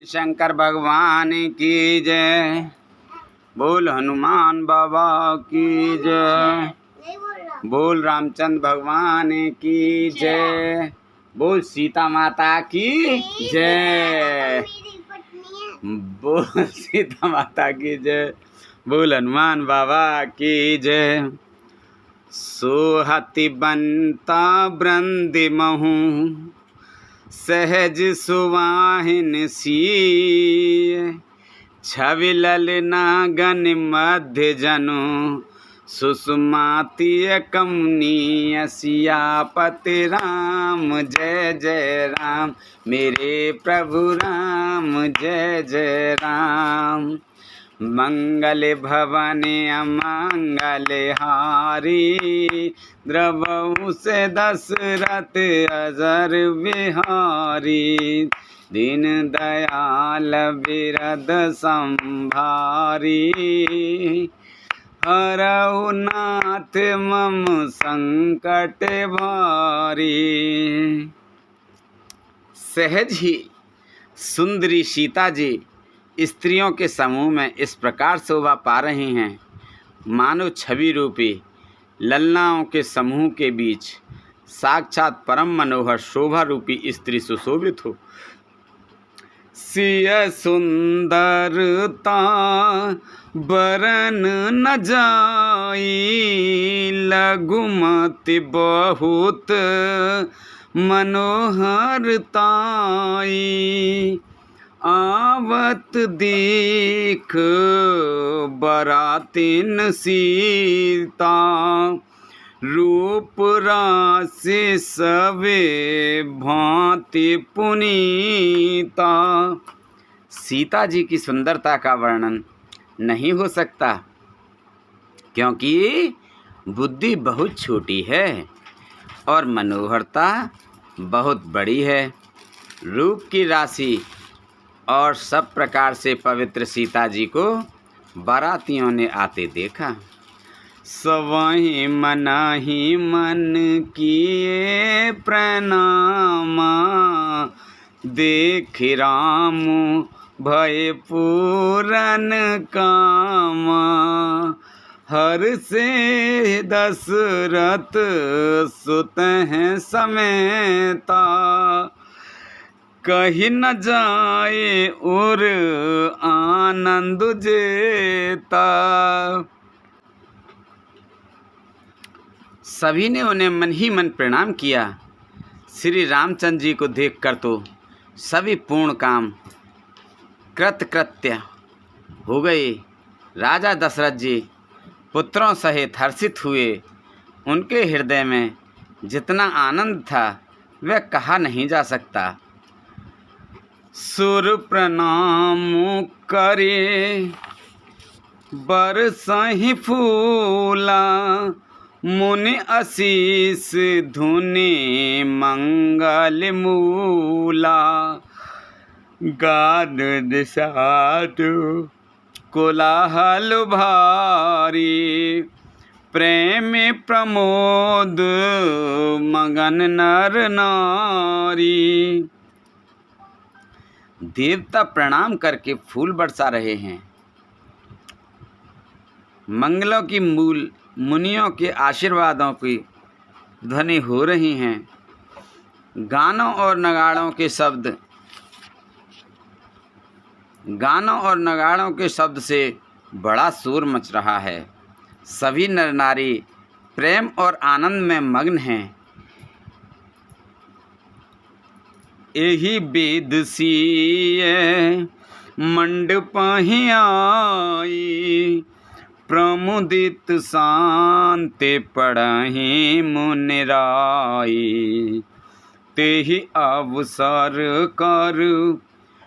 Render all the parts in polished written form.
शंकर भगवान की जय। बोल हनुमान बाबा की जय। बोल रामचंद्र भगवान की जय। बोल सीता माता की जय। बोल सीता माता की जय। बोल हनुमान बाबा की जय। सोहति बनता ब्रंदिमहु सहज सुवाहिन सीय। छवि ललना गण मध्य जनु सुषमातीय कमनीय। सियापति राम जय जय राम। मेरे प्रभु राम जय जय राम। मंगल भवन अमंगल हारी। द्रवहु से दशरथ अजर बिहारी। दीन दयाल बिरद संभारी। हरहु नाथ मम संकट भारी। सहज ही सुंदरी सीता जी स्त्रियों के समूह में इस प्रकार शोभा पा रही हैं मानो छवि रूपी ललनाओं के समूह के बीच साक्षात परम मनोहर शोभा रूपी स्त्री सुशोभित हो। सिय सुंदरता बरन न जाई। लघुमति बहुत मनोहरताई। आवत दीख बरातिन सीता। रूप राशि सवे भांति पुनीता। सीता जी की सुंदरता का वर्णन नहीं हो सकता क्योंकि बुद्धि बहुत छोटी है और मनोहरता बहुत बड़ी है। रूप की राशि और सब प्रकार से पवित्र सीता जी को बारातियों ने आते देखा। सवहि मनहि मन किए प्रणामा। देख राम भय पूरन कामा। हर से दशरथ सुत हैं समेता। कहीं न जाए और आनंद जेता। सभी ने उन्हें मन ही मन प्रणाम किया। श्री रामचंद्र जी को देखकर तो सभी पूर्ण काम कृतकृत्य हो गए। राजा दशरथ जी पुत्रों सहित हर्षित हुए। उनके हृदय में जितना आनंद था वह कहा नहीं जा सकता। सुर प्रणाम करे बरसहि फूला। मुनि आशीष धुनि मंगल मूला। गान निषाद कोलाहल भारी। प्रेम प्रमोद मगन नर नारी। देवता प्रणाम करके फूल बरसा रहे हैं। मंगलों की मूल मुनियों के आशीर्वादों की ध्वनि हो रही हैं। गानों और नगाड़ों के शब्द से बड़ा शोर मच रहा है। सभी नर नारी प्रेम और आनंद में मग्न हैं। एहि वेद सीय मंडपहि आई। प्रमुदित शांति पढ़हि मुनि राई। तेहि अवसर कर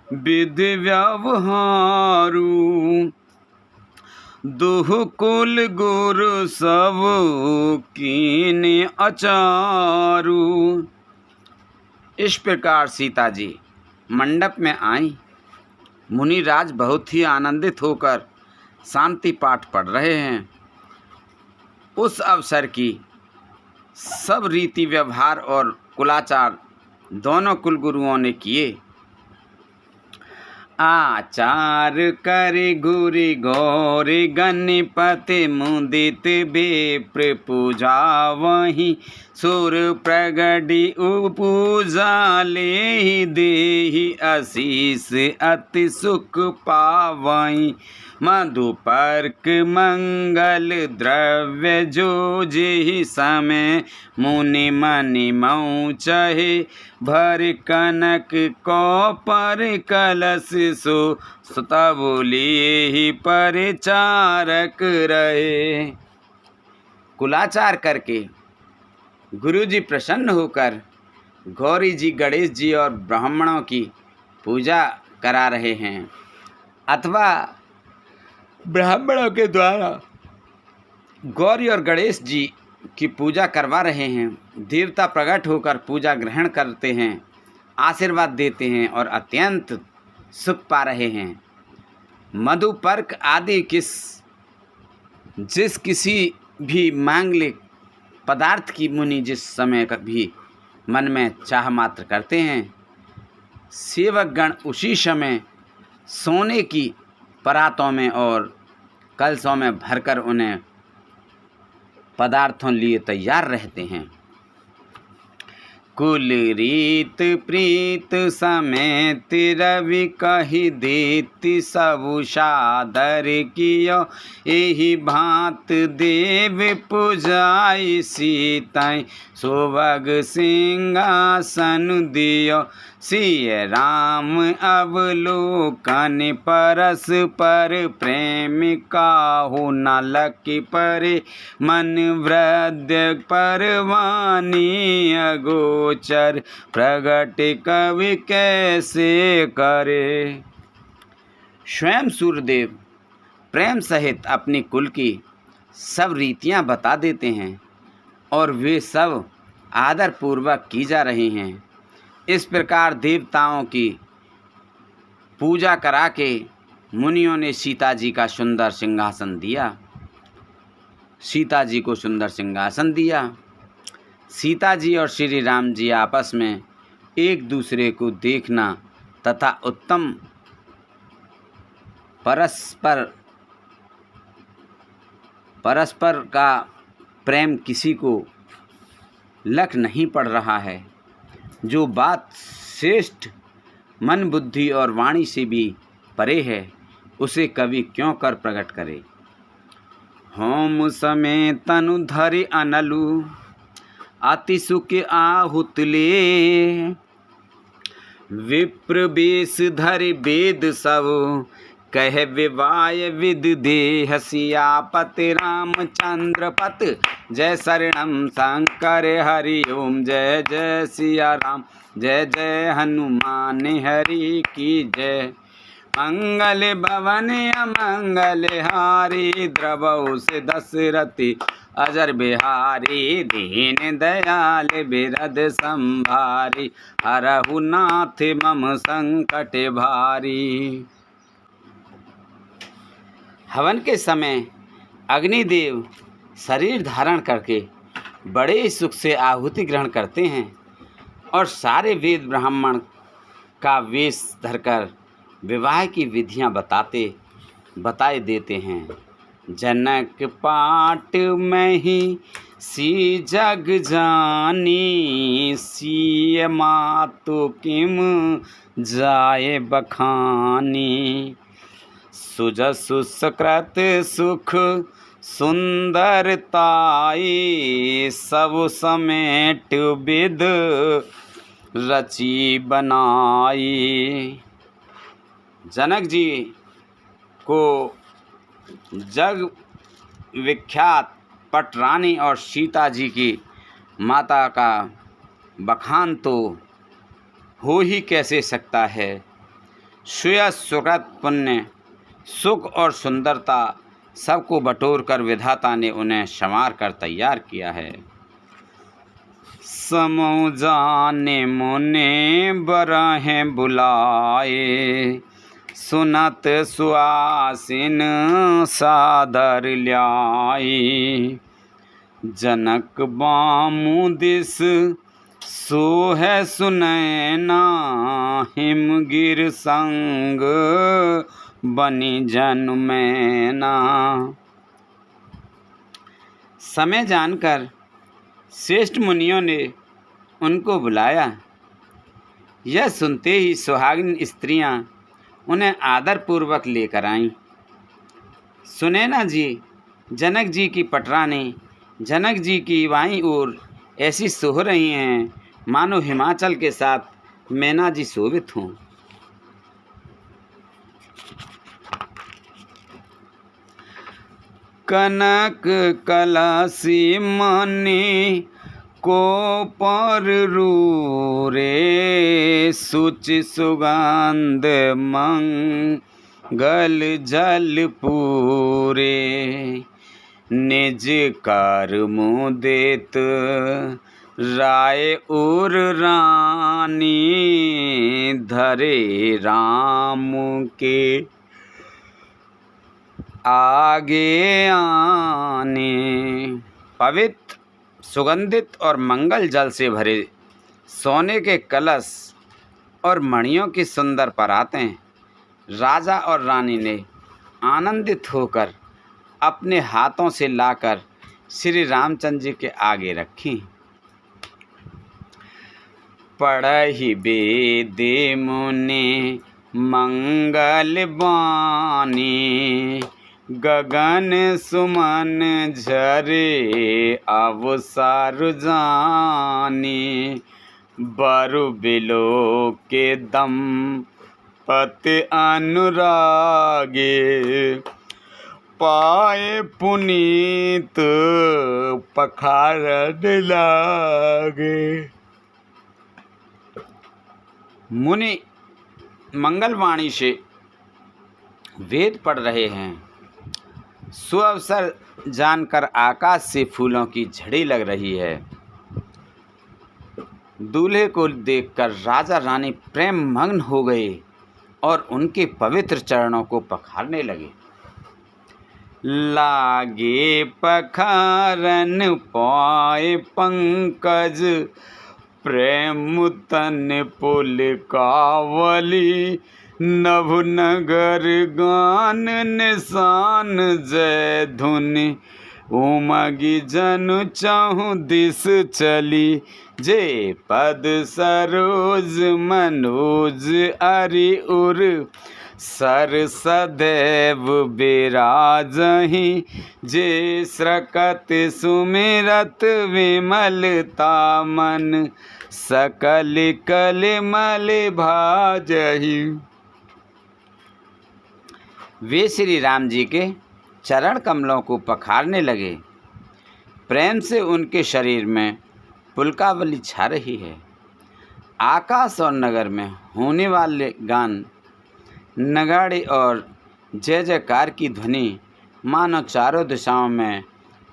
विधि व्यवहारू। दुह कुल गुरु सब कीन्ह अचारू। इस प्रकार सीता जी मंडप में आई। मुनिराज बहुत ही आनंदित होकर शांति पाठ पढ़ रहे हैं। उस अवसर की सब रीति व्यवहार और कुलाचार दोनों कुलगुरुओं ने किए। आचार करि गुरि गौरि गणपति मुदित विप्र पूजावहि सुर प्रगटि पूजा लेहि देहि आशीष अति सुख पावहि मधुपर्क मंगल द्रव्य जो जेहि समय मुनि मनि मऊ चहे भर कनक कौपर कलश सो सुतबुलिहि परिचारक रहे। कुलाचार करके गुरु जी प्रसन्न होकर गौरी जी, गणेश जी और ब्राह्मणों की पूजा करा रहे हैं, अथवा ब्राह्मणों के द्वारा गौरी और गणेश जी की पूजा करवा रहे हैं। देवता प्रकट होकर पूजा ग्रहण करते हैं, आशीर्वाद देते हैं और अत्यंत सुख पा रहे हैं। मधुपर्क आदि जिस किसी भी मांगलिक पदार्थ की मुनि जिस समय भी मन में चाह मात्र करते हैं, सेवक गण उसी समय सोने की परातों में और कलशों में भरकर उन्हें पदार्थों लिए तैयार रहते हैं। कुल रीत प्रीत समेत रवि कहि देति सबु सादर कियो एहि भांत देव पूजाई सीताई सुभग सिंहासन दियो सिय राम अवलोकन परस्पर प्रेम काहू न लकी परे मन वृद्ध परवानी अगोचर प्रगट कवि कैसे करे। स्वयं सूर्यदेव प्रेम सहित अपनी कुल की सब रीतियां बता देते हैं और वे सब आदर पूर्वक की जा रही हैं। इस प्रकार देवताओं की पूजा करा के मुनियों ने सीता जी का सुंदर सिंहासन दिया। सीता जी को सुंदर सिंहासन दिया। सीता जी और श्री राम जी आपस में एक दूसरे को देखना तथा उत्तम परस्पर का प्रेम किसी को लख नहीं पड़ रहा है। जो बात श्रेष्ठ मन बुद्धि और वाणी से भी परे है, उसे कवि क्यों कर प्रकट करे। होम समय तनु धरि अनलु अति सुख आहुतले विप्र बेश धरि वेद सब कह विवाय विद दे हसियापति रामचंद्र पत जय शरणम शंकर हरि ओम जय जय सिया राम जय जय हनुमान हरि की जय। मंगल भवन अमंगल हारी द्रवौ से दशरथि अजर बिहारी दीन दयाल बिरद संभारी हरहु नाथ मम संकट भारी। हवन के समय अग्निदेव शरीर धारण करके बड़े सुख से आहुति ग्रहण करते हैं और सारे वेद ब्राह्मण का वेश धरकर विवाह की विधियां बताए देते हैं। जनक पाट में ही सी जग जानी सिय मातु किम जाए बखानी सुजसु सकृत सुख सुंदरताई सब समेट विद रची बनाई। जनक जी को जग विख्यात पटरानी और सीता जी की माता का बखान तो हो ही कैसे सकता है। स्वयं सुकृत पुण्य सुख और सुंदरता सबको बटोर कर विधाता ने उन्हें संवार कर तैयार किया है। समो जाने मुने बरहे बुलाए सुनत सुआसिन सादर ल्याई जनक बामुदिस सो है सुनैना हिमगिर संग बनी जन मैना। समय जानकर श्रेष्ठ मुनियों ने उनको बुलाया। यह सुनते ही सुहागिन स्त्रियां उन्हें आदरपूर्वक लेकर आईं। सुनैना जी जनक जी की पटरानी जनक जी की बाईं ओर ऐसी सोह रही हैं मानो हिमाचल के साथ मैना जी शोभित हों। कनक कलसी मणि को पर रूरे, सुचि सुगंध मंगल जल पूरे। निज कर मुदित राय उर रानी, धरे राम के आगे आने। पवित्र सुगंधित और मंगल जल से भरे सोने के कलश और मणियों की सुंदर परातें राजा और रानी ने आनंदित होकर अपने हाथों से लाकर श्री रामचंद्र जी के आगे रखी। पढ़हि वेद मुनि मंगल बानी, गगन सुमन झरे अवसर जानी। बरु बिलो के दंपति अनुरागे, पाए पुनीत पखारन लागे। मुनि मंगलवाणी से वेद पढ़ रहे हैं। सुअवसर जानकर आकाश से फूलों की झड़ी लग रही है। दूल्हे को देखकर राजा रानी प्रेम मग्न हो गए और उनके पवित्र चरणों को पखारने लगे। लागे पखारन पाए पंकज, प्रेम तन पुल कावली। नभ नगर गान निशान जय धुन, उमगी जनु चाहु दिस चली। जे पद सरोज मनोज अरि उर, सर सदैव बिराजहि। जे स्रकत सुमिरत विमलता मन, सकल कलिमल भाजहि। वे श्री राम जी के चरण कमलों को पखारने लगे। प्रेम से उनके शरीर में पुलकावली छा रही है। आकाश और नगर में होने वाले गान, नगाड़े और जय जयकार की ध्वनि मानो चारों दिशाओं में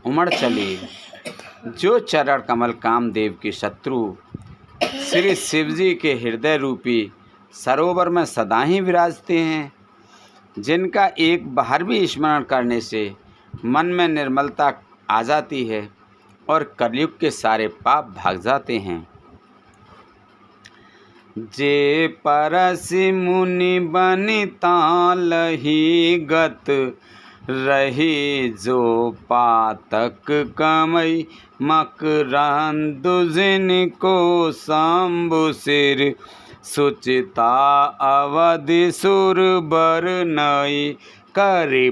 उमड़ चली। जो चरण कमल कामदेव के शत्रु श्री शिवजी के हृदय रूपी सरोवर में सदा ही विराजते हैं, जिनका एक बार भी स्मरण करने से मन में निर्मलता आ जाती है और कलयुग के सारे पाप भाग जाते हैं। जे परसि मुनि बनिता लही गत, रही जो पातक कमई मकरंदु। जिनको शंभु सिर सुचिता अवधि सुर बर नई। करे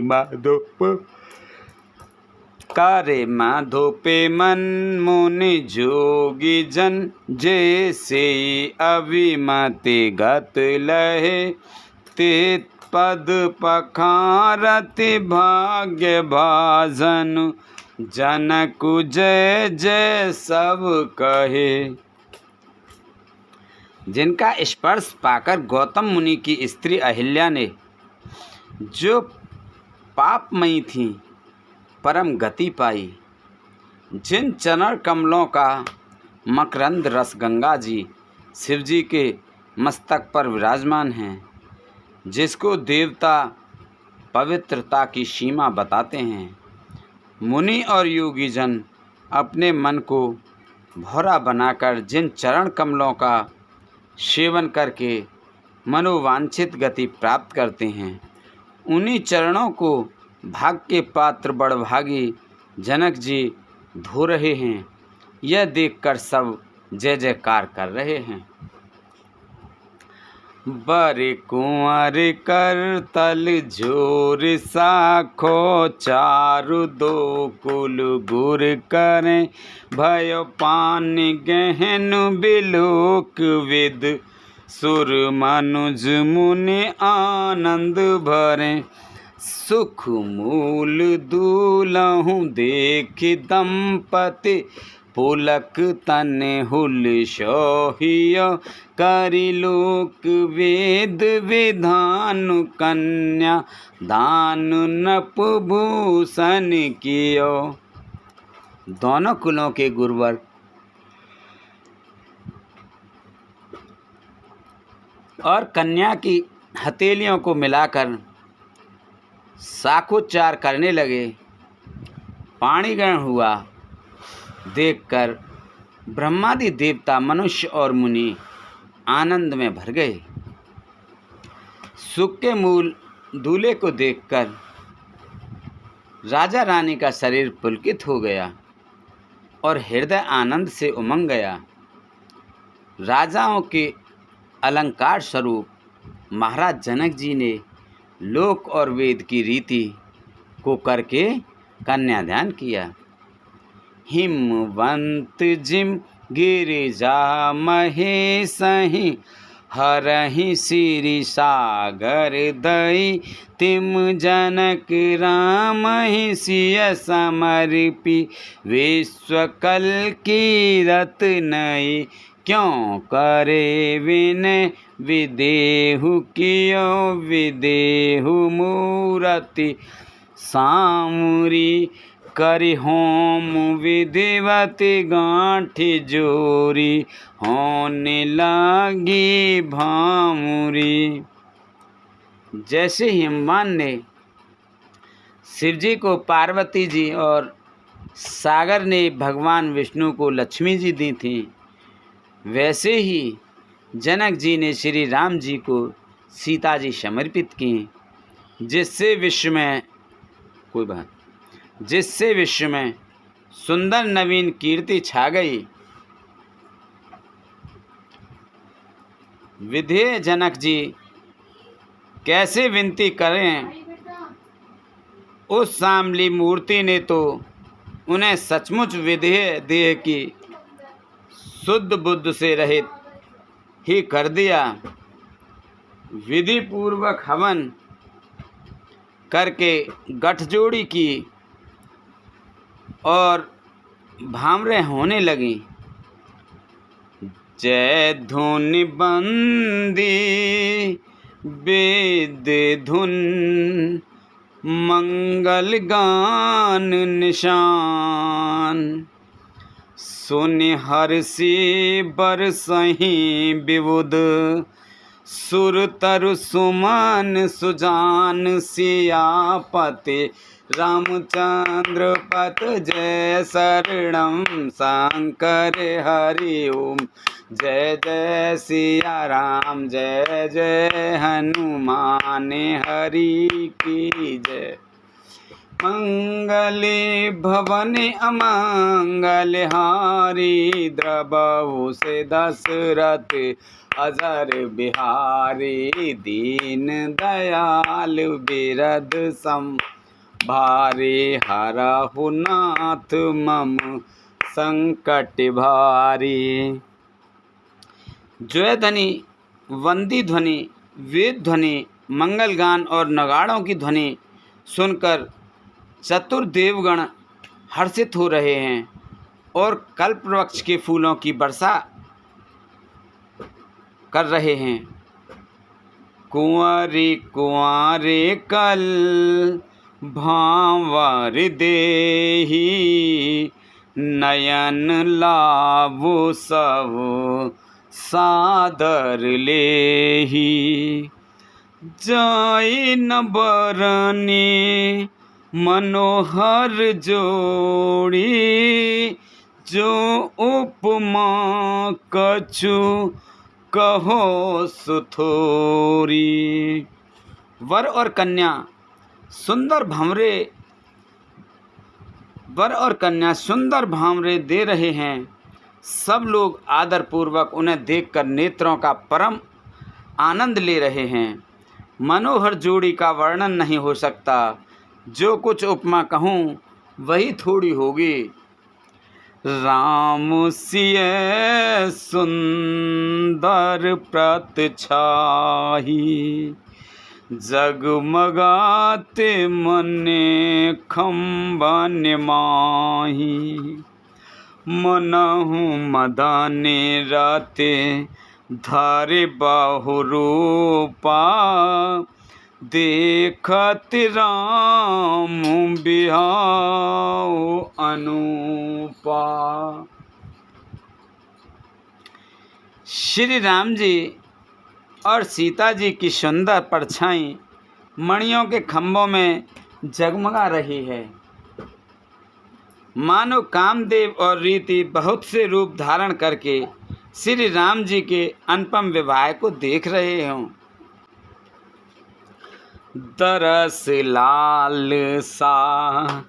माधोपे मन मुनि जोगी जन, जैसे अभिमति गत लहे। ते पद पखारति भाग्य भाजन, जनकु जय जय सब कहे। जिनका स्पर्श पाकर गौतम मुनि की स्त्री अहिल्या ने, जो पापमयी थीं, परम गति पाई। जिन चरण कमलों का मकरंद रस गंगा जी शिवजी के मस्तक पर विराजमान हैं, जिसको देवता पवित्रता की सीमा बताते हैं, मुनि और योगी जन अपने मन को भौरा बनाकर जिन चरण कमलों का सेवन करके मनोवांछित गति प्राप्त करते हैं, उन्हीं चरणों को भाग के पात्र बड़भागी जनक जी धो रहे हैं। यह देखकर सब जय जयकार कर रहे हैं। बरे कुंवर कर तल जोर साखो, चारु दो कुल गुर करें भयो पान गहन बिलोक विद, सुर मनुज मुनि आनंद भरें, सुख मूल दूलहु देख दंपति, पुलक तन हुल सोहियो, करि लोक वेद विधान, कन्या दान नप भूषण कियो। दोनों कुलों के गुरुवर और कन्या की हथेलियों को मिलाकर साखोच्चार करने लगे। पाणिग्रहण हुआ देखकर ब्रह्मादि देवता, मनुष्य और मुनि आनंद में भर गए। सुख के मूल दूल्हे को देखकर राजा रानी का शरीर पुलकित हो गया और हृदय आनंद से उमंग गया। राजाओं के अलंकार स्वरूप महाराज जनक जी ने लोक और वेद की रीति को करके कन्यादान किया। हिमवंत जिम गिरिजा महेशहि, हरहि सिरि सागर दई, तिम जनक रामहि सिय समर्पि, विश्वकल कीरत नई, क्यों करे विनय विदेहु कियो, विदेहु मूरति सामुरी, करि होम विधिवति गांठी जोरी, होने लागी भामुरी। जैसे हिमवान ने शिवजी को पार्वती जी और सागर ने भगवान विष्णु को लक्ष्मी जी दी थी, वैसे ही जनक जी ने श्री राम जी को सीता जी समर्पित की, जिससे विश्व में सुंदर नवीन कीर्ति छा गई। विधेय जनक जी कैसे विनती करें, उस सामली मूर्ति ने तो उन्हें सचमुच विधेय देह की शुद्ध बुद्ध से रहित ही कर दिया। विधि पूर्वक हवन करके गठजोड़ी की और भामरे होने लगी। जय धुन बंदी वेद धुन, मंगल गान निशान, सुन हर्षि बरसहि विबुध, सुर तरु सुमन सुजान, सियापति रामचंद्र पत जय शरणम शंकर हरि ओम, जय जय सिया राम, जय जय हनुमान हरि की जय। मंगले भवन अमंगल हारी, द्रबहु से दशरथ अजर बिहारी, दीन दयाल बिरद सम भारी, हरहु नाथ मम संकट भारी। जय ध्वनि, वंदी ध्वनि, वेद ध्वनि, मंगल गान और नगाड़ों की ध्वनि सुनकर चतुर्देवगण हर्षित हो रहे हैं और कल्प वृक्ष के फूलों की वर्षा कर रहे हैं। कुंवारे कुंवारे कल भांवर देही, नयन लाभो सब सादर लेही, जाय न बरनी मनोहर जोड़ी, जो उपमा कछु कहो सुथोरी। वर और कन्या सुंदर भांवरे दे रहे हैं। सब लोग आदरपूर्वक उन्हें देखकर नेत्रों का परम आनंद ले रहे हैं। मनोहर जोड़ी का वर्णन नहीं हो सकता। जो कुछ उपमा कहूँ वही थोड़ी होगी। राम सिय सुंदर प्रतिछाही, जगमगाते मने खम्बन माही। मनहु मदाने राते धारे बहुरूपा, देखत राम बिहाओ अनुपा। श्री राम जी और सीता जी की सुंदर परछाई मणियों के खंभों में जगमगा रही है। मानो कामदेव और रीति बहुत से रूप धारण करके श्री राम जी के अनुपम विवाह को देख रहे हों। दरस लाल सा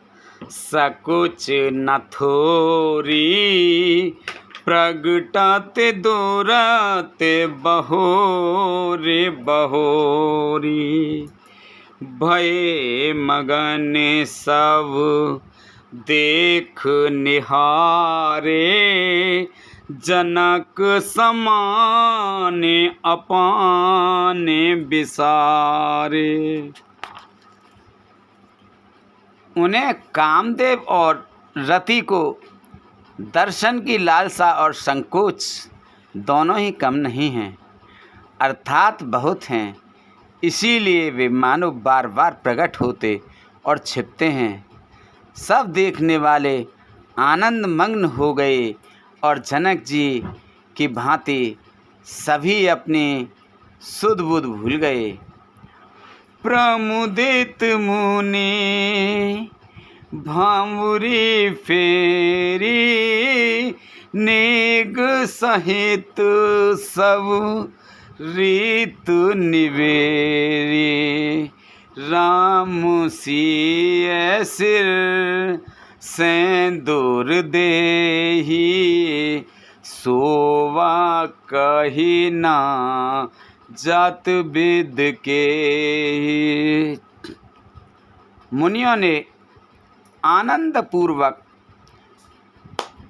सकुच न थोरी, प्रगटाते दोराते बहोरे बहोरी। भये मगन सब देख निहारे, जनक समाने अपाने बिसारे। उन्हें कामदेव और रति को दर्शन की लालसा और संकोच दोनों ही कम नहीं हैं, अर्थात बहुत हैं। इसीलिए वे मानो बार बार प्रकट होते और छिपते हैं। सब देखने वाले आनंद मग्न हो गए और जनक जी की भांति सभी अपनी सुध बुध भूल गए। प्रमुदित मुनि भांवरी फेरी, नेग सहित सब रीत निवेरी। राम सिय सिर सेंदूर देही, सोवा कही ना जात विद के। मुनियों ने आनंद पूर्वक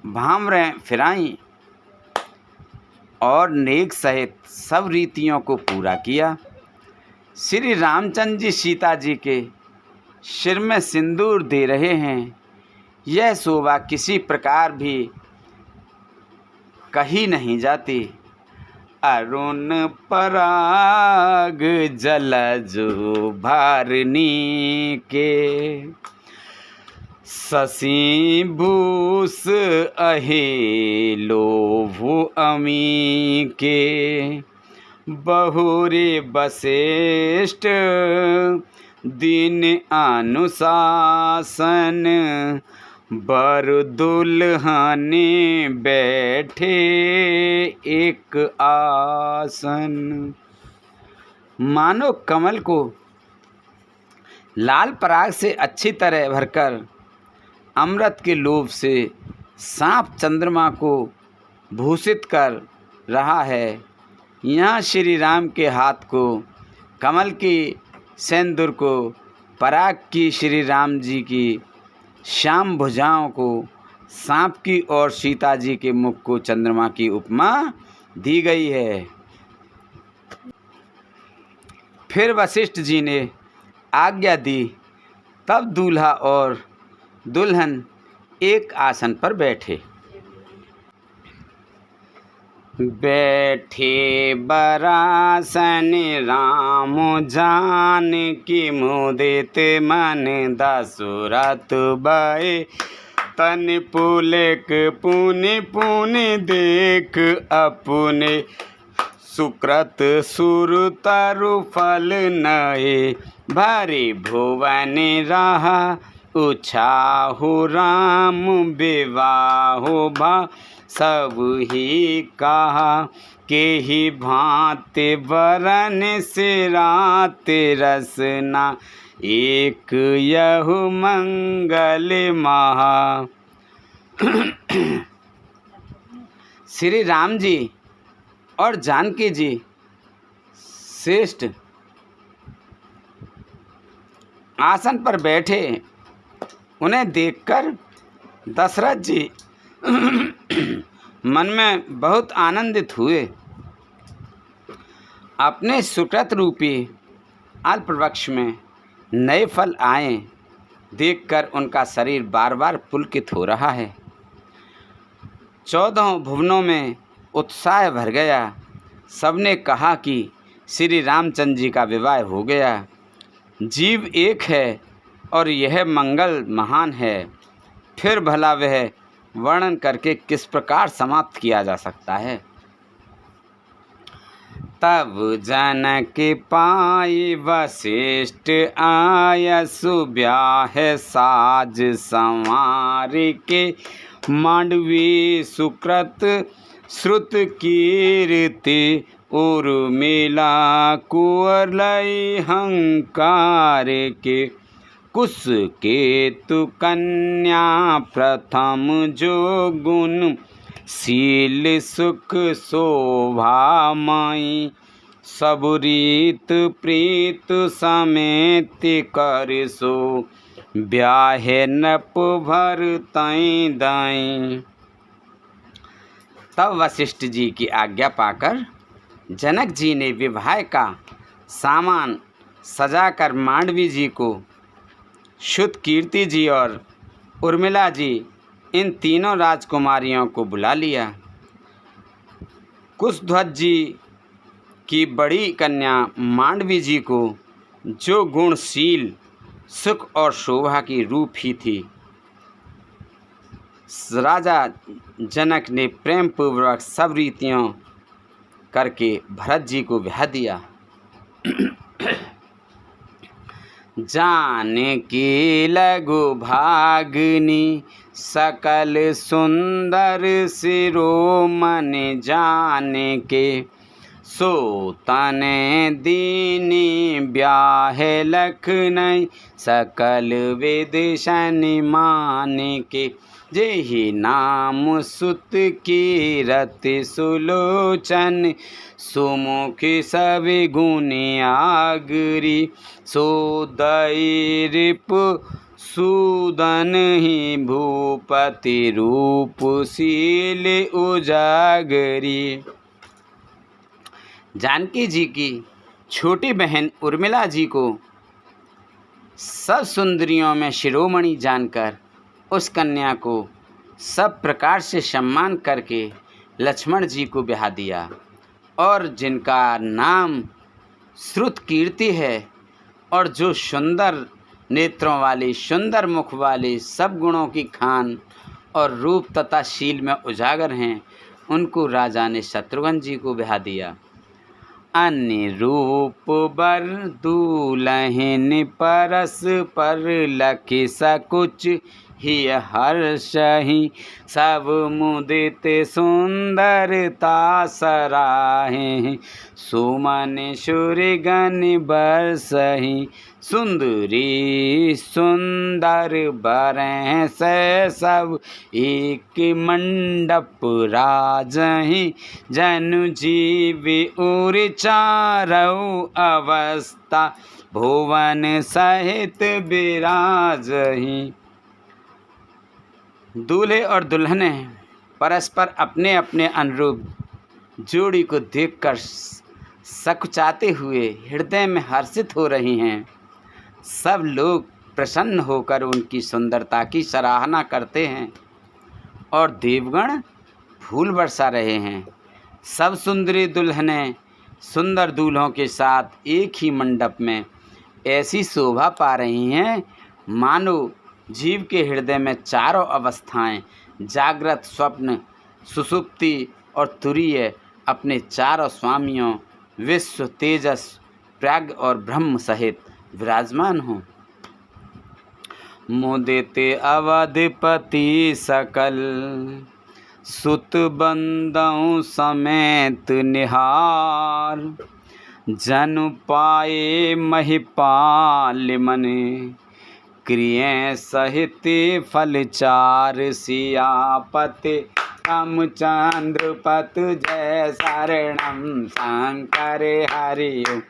भांवरें फिराई और नेक सहित सब रीतियों को पूरा किया। श्री रामचंद्र जी सीता जी के सिर में सिंदूर दे रहे हैं। यह शोभा किसी प्रकार भी कही नहीं जाती। अरुण पराग जलजो भारनी के, शशि भूष अहे लोभु अमी के। बहुरे वशिष्ठ दिन अनुशासन, बर दुल्हने बैठे एक आसन। मानो कमल को लाल पराग से अच्छी तरह भरकर अमृत के लोभ से सांप चंद्रमा को भूषित कर रहा है। यहाँ श्री राम के हाथ को कमल की सेंदूर को, पराग की श्री राम जी की श्याम भुजाओं को सांप की और सीता जी के मुख को चंद्रमा की उपमा दी गई है। फिर वशिष्ठ जी ने आज्ञा दी, तब दूल्हा और दुल्हन एक आसन पर बैठे। बैठे बरासन राम जान की, मुदित मन दशरथ भय। तन पुलक पुनि पुनि देख अपने, सुकृत सुर तरु फल नए। भरी भुवन रहा उछाहु राम विवाहो भा सब ही कहा के ही भांति वरन से रात रसना एक यहु मंगल महा। श्री राम जी और जानकी जी श्रेष्ठ आसन पर बैठे, उन्हें देखकर दशरथ जी मन में बहुत आनंदित हुए। अपने सुकृत रूपी अल्प वृक्ष में नए फल आए देखकर उनका शरीर बार बार पुलकित हो रहा है। 14 भुवनों में उत्साह भर गया। सबने कहा कि श्री रामचंद्र जी का विवाह हो गया। जीव एक है और यह मंगल महान है, फिर भला वह वर्णन करके किस प्रकार समाप्त किया जा सकता है। तब जनक पाई वशिष्ठ आय सुब्याह साज संवार के मांडवी सुकृत श्रुत कीर्ति उर्मिला कुंवर लय हंकार के कुश केतु कन्या प्रथम जो गुण शील सुख शोभामयी सब रीत प्रीत समेत कर सो ब्याह नप भर तई दाई। तब वशिष्ठ जी की आज्ञा पाकर जनक जी ने विवाह का सामान सजाकर मांडवी जी को, शुद्ध कीर्ति जी और उर्मिला जी इन तीनों राजकुमारियों को बुला लिया। कुशध्वज जी की बड़ी कन्या मांडवी जी को, जो गुणशील सुख और शोभा की रूप ही थी, राजा जनक ने प्रेम पूर्वक सब रीतियों करके भरत जी को ब्याह दिया। जानकी लघु भागनी सकल सुंदर शिरोमण जान के सो तने दीनी ब्याह लखनई सकल विदिशन मान के जेहि नाम सुत की रति सुलोचन सुमुख सब गुण आगरी सो दैरिप सूदन ही भूपति रूप शील उजागरी। जानकी जी की छोटी बहन उर्मिला जी को सब सुंदरियों में शिरोमणि जानकर उस कन्या को सब प्रकार से सम्मान करके लक्ष्मण जी को ब्याह दिया, और जिनका नाम श्रुत कीर्ति है और जो सुंदर नेत्रों वाली, सुंदर मुख वाली, सब गुणों की खान और रूप तथा शील में उजागर हैं, उनको राजा ने शत्रुघ्न जी को ब्याह दिया। अन्य रूप बर दूल्हन परस पर लखि सकुच ही हर्षहि सब मुदित सुंदरता सराहे सुमन सुरगन बरसहि सुंदरी सुंदर बरें से सब एक मंडप राजहि जनु जीव उर चारौ अवस्था भुवन सहित विराजहि। दूल्हे और दुल्हने परस्पर अपने अपने अनुरूप जोड़ी को देखकर सकुचाते हुए हृदय में हर्षित हो रही हैं। सब लोग प्रसन्न होकर उनकी सुंदरता की सराहना करते हैं और देवगण फूल बरसा रहे हैं। सब सुंदरी दुल्हनें सुंदर दूल्हों के साथ एक ही मंडप में ऐसी शोभा पा रही हैं मानो जीव के हृदय में चारों अवस्थाएं, जागृत, स्वप्न, सुषुप्ति और तुरीय, अपने चारों स्वामियों विश्व, तेजस, प्राज्ञ और ब्रह्म सहित विराजमान हों। मुदिते अवधिपति सकल, सुत बंदौ समेत निहार, जन पाए महिपाल मने, क्रिय सहित फल चार, सियापति रामचंद्र जय शरणम शंकर हरि ओम,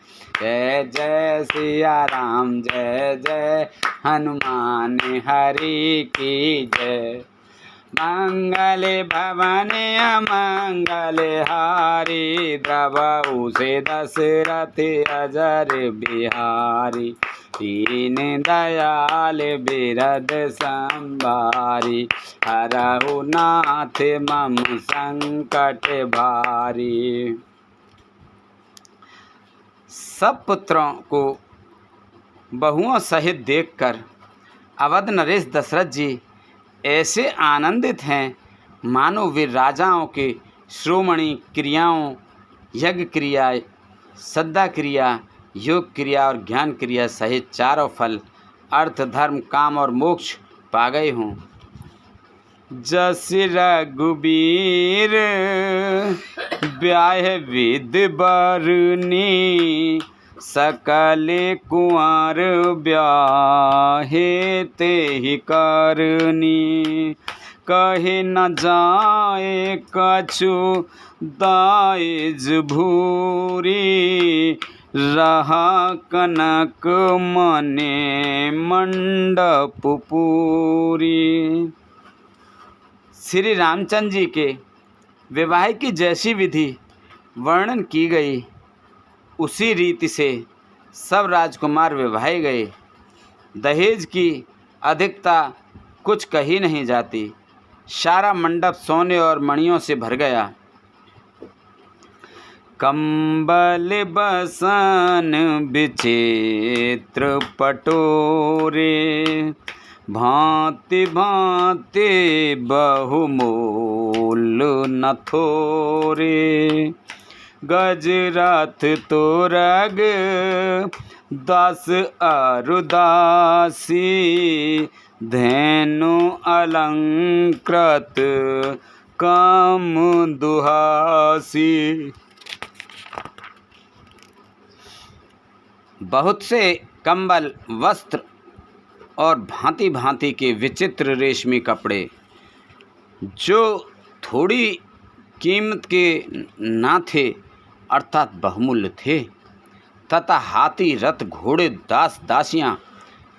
जय जय सिया राम, जय जय हनुमान हरि की जय। मंगल भवन अमंगल हारी, द्रवहु से दशरथ अजर बिहारी, दीन दयाल बिरद संभारी, हरहु नाथ मम संकट भारी। सब पुत्रों को बहुओं सहित देखकर अवध नरेश दशरथ जी ऐसे आनंदित हैं मानो वे राजाओं के श्रोमणी क्रियाओं, यज्ञ क्रिया, श्रद्धा क्रिया, योग क्रिया और ज्ञान क्रिया सहित चारों फल अर्थ, धर्म, काम और मोक्ष पा गए हों। जस रघुबीर ब्याह विद बरनी, सकल कुंवर ब्याहे तेहि करनी, कहे न जाए कछु दाइज भूरी, रहा कनक मने मंडप पूरी। श्री रामचंद्र जी के विवाह की जैसी विधि वर्णन की गई, उसी रीति से सब राजकुमार विवाहे गए। दहेज की अधिकता कुछ कही नहीं जाती। सारा मंडप सोने और मणियों से भर गया। कंबल बसन विचित्र पटोरे, भांति भांति बहुमूल नथोरे, गजरथ तोरग दास अरुदासी, धेनु अलंकृत काम दुहासी। बहुत से कंबल, वस्त्र और भांति भांति के विचित्र रेशमी कपड़े जो थोड़ी कीमत के ना थे अर्थात बहुमूल्य थे, तथा हाथी, रथ, घोड़े, दास दासियां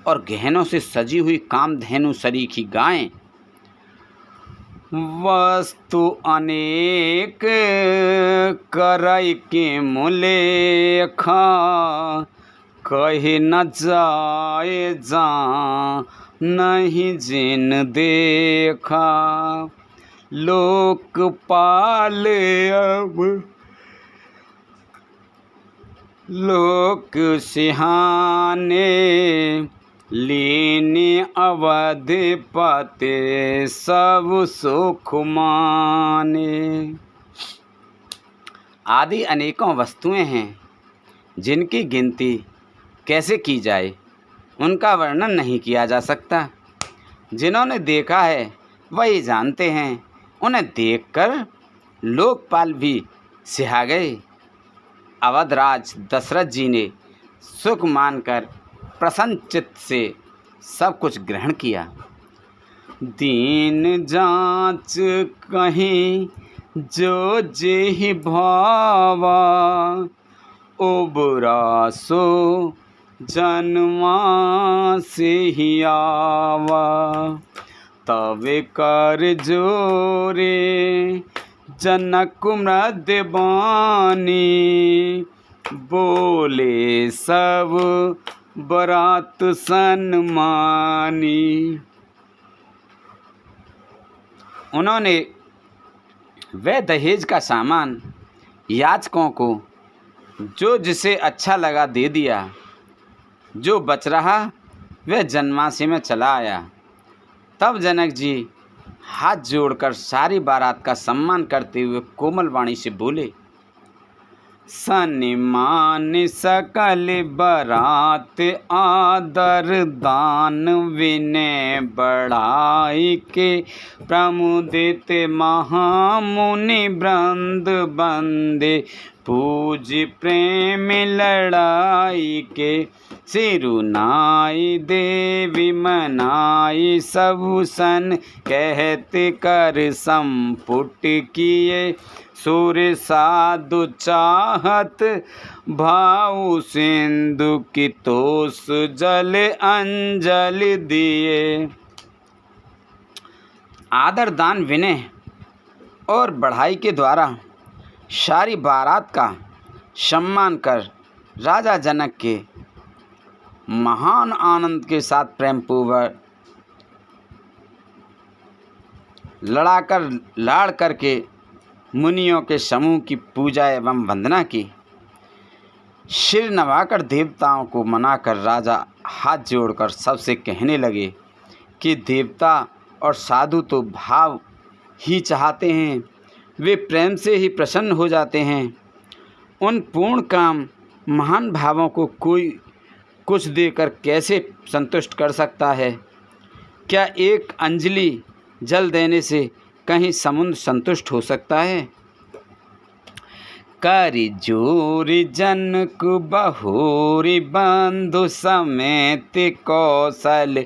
और गहनों से सजी हुई कामधेनु सरीखी गायें, वस्तु अनेक करई के मुलेखा, कहे न जाए जा नहीं जिन देखा, लोकपाल अब लोक सिहाने, लीने अवधिपति सब सुख माने। आदि अनेकों वस्तुएं हैं जिनकी गिनती कैसे की जाए, उनका वर्णन नहीं किया जा सकता। जिन्होंने देखा है वही जानते हैं। उन्हें देखकर लोकपाल भी सिहा गए। अवधराज दशरथ जी ने सुख मानकर प्रसन्न चित्त से सब कुछ ग्रहण किया। दीन जांच कहीं जो जेहि भावा, उबरा सो जन्मा से ही आवा, तब कर जोरे जनक मृदबानी, बोले सब बरात सन्मानी। उन्होंने वह दहेज का सामान याचकों को जो जिसे अच्छा लगा दे दिया। जो बच रहा वह जनमासी में चला आया। तब जनक जी हाथ जोड़कर सारी बारात का सम्मान करते हुए कोमल वाणी से बोले, सन्मान सकल बरात आदर दान विनय बढ़ाई के प्रमुदित महामुनि वृंद बंदे पूज प्रेम लड़ाई के सिरुनाई देवी मनाई सबु सन कहत कर संपुट किए सुर साधु चाहत भाऊ सिंधु की तोस जल अंजल दिए। आदर दान विनय और बढ़ाई के द्वारा सारी बारात का सम्मान कर राजा जनक के महान आनंद के साथ प्रेम पूर्वक लाड़ करके मुनियों के समूह की पूजा एवं वंदना की। सिर नवाकर देवताओं को मनाकर राजा हाथ जोड़कर सबसे कहने लगे कि देवता और साधु तो भाव ही चाहते हैं, वे प्रेम से ही प्रसन्न हो जाते हैं। उन पूर्ण काम महान भावों को कोई कुछ देकर कैसे संतुष्ट कर सकता है? क्या एक अंजलि जल देने से कहीं समुद्र संतुष्ट हो सकता है? करि जोरि जनक बहोरी बंधु समेत कौशल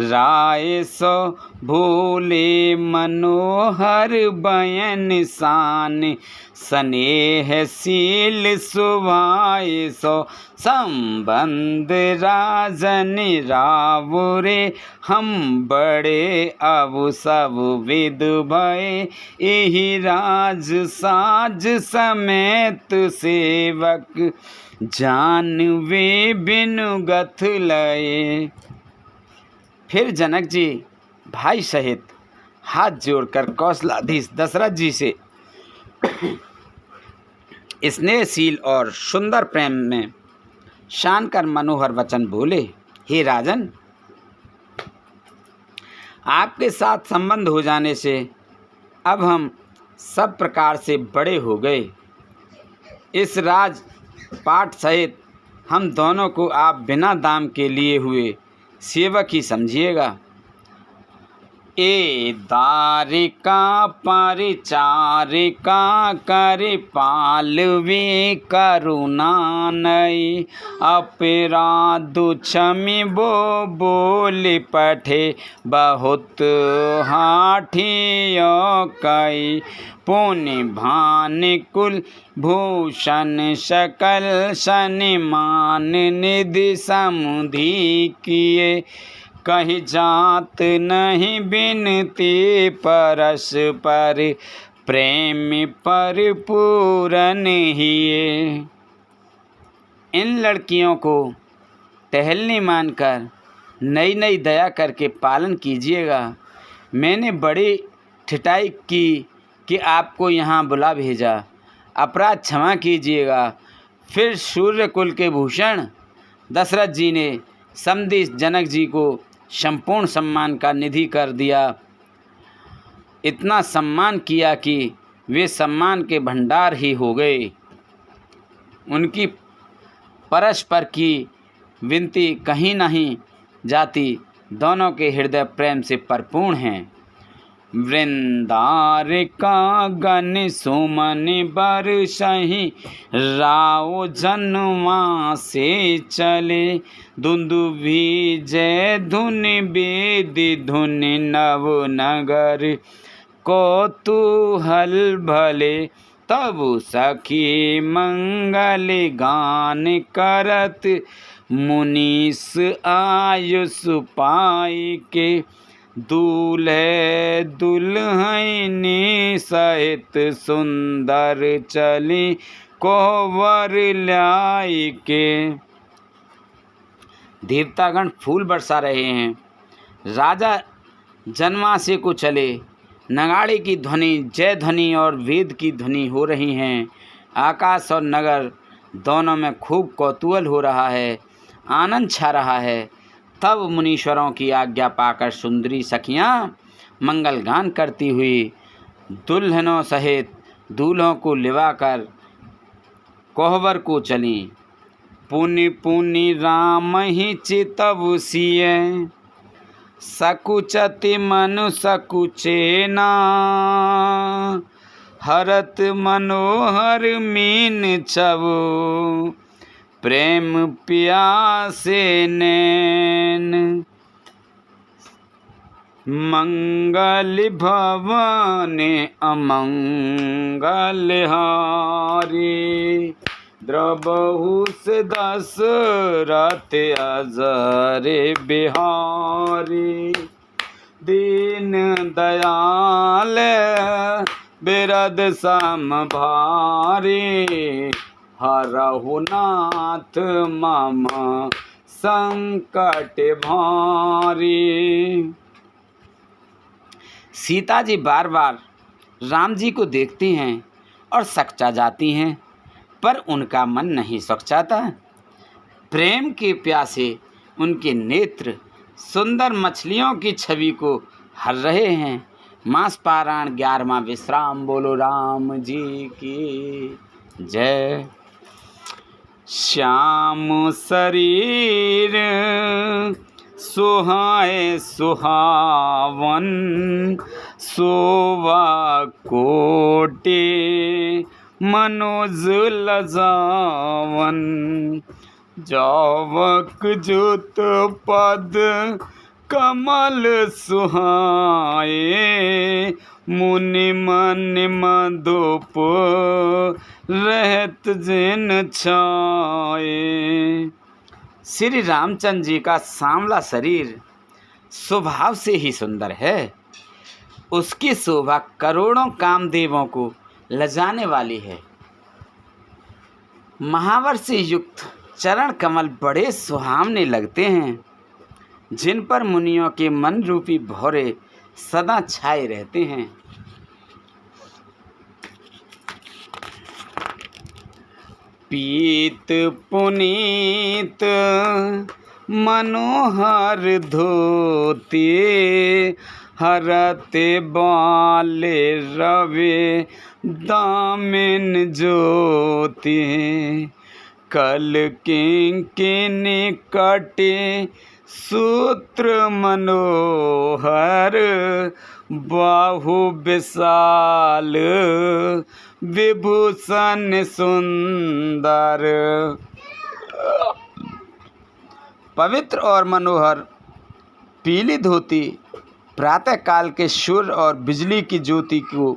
राय सो भोले मनोहर बयन शान स्नेहशील सुभाय सो संबंध राजन रावरे हम बड़े अब सब विद भय यही राज साज समेत सेवक जानवे बिनु गथ लये। फिर जनक जी भाई सहित हाथ जोड़कर कौशलाधीश दशरथ जी से स्नेहशील और सुंदर प्रेम में शान कर मनोहर वचन बोले, हे राजन, आपके साथ संबंध हो जाने से अब हम सब प्रकार से बड़े हो गए। इस राज पाठ सहित हम दोनों को आप बिना दाम के लिए हुए सेवक ही समझिएगा। ए दारिका परिचारिका करे पालवी करुणा नई अपराधु क्षमि बो बोल पठे बहुत हाठियो कई पुण्य भान कुल भूषण सकल सनिमान निधि समुधि किए कहीं जात नहीं बिनती परस्पर प्रेम पर पूरन हिए। इन लड़कियों को टहलनी मानकर नई नई दया करके पालन कीजिएगा। मैंने बड़ी ठिठाई की कि आपको यहाँ बुला भेजा, अपराध क्षमा कीजिएगा। फिर सूर्यकुल के भूषण दशरथ जी ने समधि जनक जी को संपूर्ण सम्मान का निधि कर दिया। इतना सम्मान किया कि वे सम्मान के भंडार ही हो गए। उनकी परस्पर की विनती कहीं नहीं जाती, दोनों के हृदय प्रेम से परिपूर्ण हैं। वृंदार का गण सुमन बरसहि राव जन्मा से चले दुंदुभि जय धुन वेद धुन नव नगर कौतूहल भले तब सखी मंगल गान करत मुनीस आयुष पाई के दूल्हे दुल्हनी सहित सुंदर चली कोवर लाई के। देवतागण फूल बरसा रहे हैं। राजा जनमासे को चले, नगाड़े की ध्वनि, जय ध्वनि और वेद की ध्वनि हो रही हैं। आकाश और नगर दोनों में खूब कौतूहल हो रहा है, आनंद छा रहा है। तब मुनीश्वरों की आज्ञा पाकर सुंदरी सखियां मंगल गान करती हुई दुल्हनों सहित दूल्हों को लिवाकर कोहबर को चली। पुनि पुनि राम ही चितव सिय, सकुचति मनु सकुचेना। हरत मनोहर मीन छवु, प्रेम प्यासे नैन। मंगल भवन अमंगल हारी, द्रबहु से दशरथ अजर बिहारी। दीन दयाल बिरद सम भारी, हरहु नाथ मम संकट भारी। सीता जी बार बार राम जी को देखती हैं और सकचा जाती हैं, पर उनका मन नहीं सकचाता। प्रेम के प्यासे उनके नेत्र सुंदर मछलियों की छवि को हर रहे हैं। मास पारायण 11वां विश्राम। बोलो राम जी की जय। श्याम शरीर सुहाए सुहावन, शोभा कोटि मनोज लजावन। जावक जुत पद कमल सुहाए, मुनि मन मधुप रहत जिन छाए। श्री रामचंद्र जी का सांवला शरीर स्वभाव से ही सुंदर है। उसकी शोभा करोड़ों कामदेवों को लजाने वाली है। महावर से युक्त चरण कमल बड़े सुहावने लगते हैं, जिन पर मुनियों के मन रूपी भौरे सदा छाए रहते हैं। पीत पुनीत मनोहर धोती, हरते बाले रवे दामिन ज्योति। कल किंकिनी कटे सूत्र मनोहर, बाहु विशाल विभूषण सुंदर। पवित्र और मनोहर पीली धोती प्रातः काल के सूर्य और बिजली की ज्योति को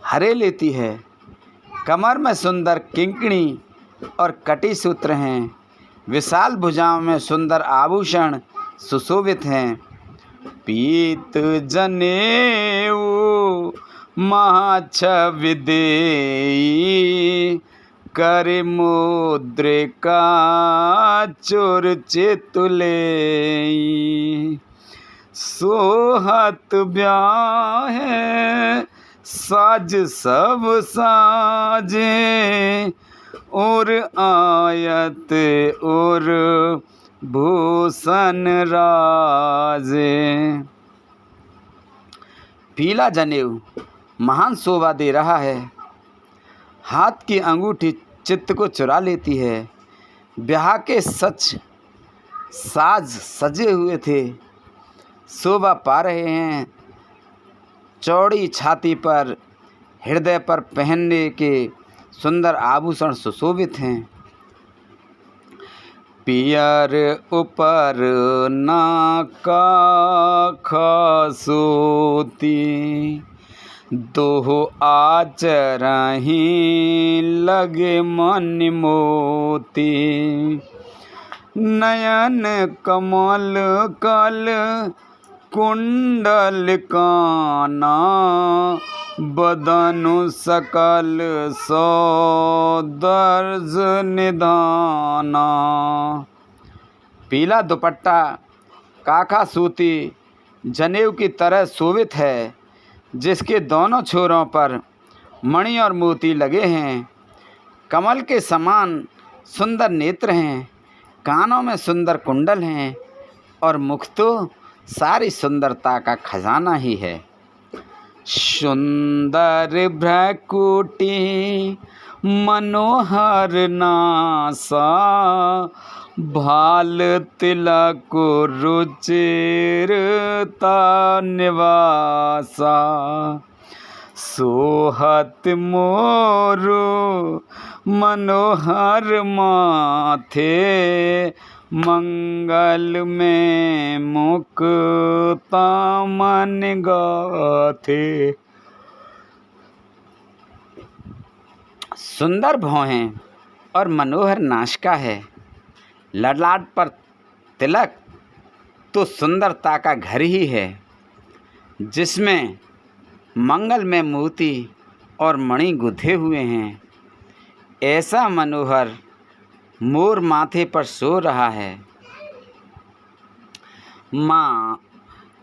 हरे लेती है। कमर में सुंदर किंकणी और कटी सूत्र हैं। विशाल भुजाओं में सुंदर आभूषण सुशोभित हैं। पीत जनेऊ महाछवि देई, करे मुद्रिका चोर चितुलेई। सोहत ब्याहे साज सब साजे, और आयत और भूषण राजे। पीला जनेऊ महान शोभा दे रहा है। हाथ की अंगूठी चित्त को चुरा लेती है। ब्याह के सच साज सजे हुए थे, शोभा पा रहे हैं। चौड़ी छाती पर हृदय पर पहनने के सुंदर आभूषण सुशोभित हैं। पियर ऊपर नाका खसूती, दोहो आचरही लगे मन मोती। नयन कमल कल कुंडल काना, बदनु सकल सौदर्ज निधाना। पीला दुपट्टा काका सूती जनेऊ की तरह शोभित है, जिसके दोनों छोरों पर मणि और मोती लगे हैं। कमल के समान सुंदर नेत्र हैं, कानों में सुंदर कुंडल हैं, और मुख तो सारी सुंदरता का खजाना ही है। सुंदर भ्रकुटी मनोहर नासा, भाल तिलक रुचिरता निवासा। सोहत मोरु मनोहर माथे, मंगल में मुक्ता मन गाथे। सुंदर भौहें और मनोहर नासिका है, ललाट पर तिलक तो सुंदरता का घर ही है, जिसमें मंगल में मोती और मणि गुंथे हुए हैं। ऐसा मनोहर मोर माथे पर सो रहा है। माँ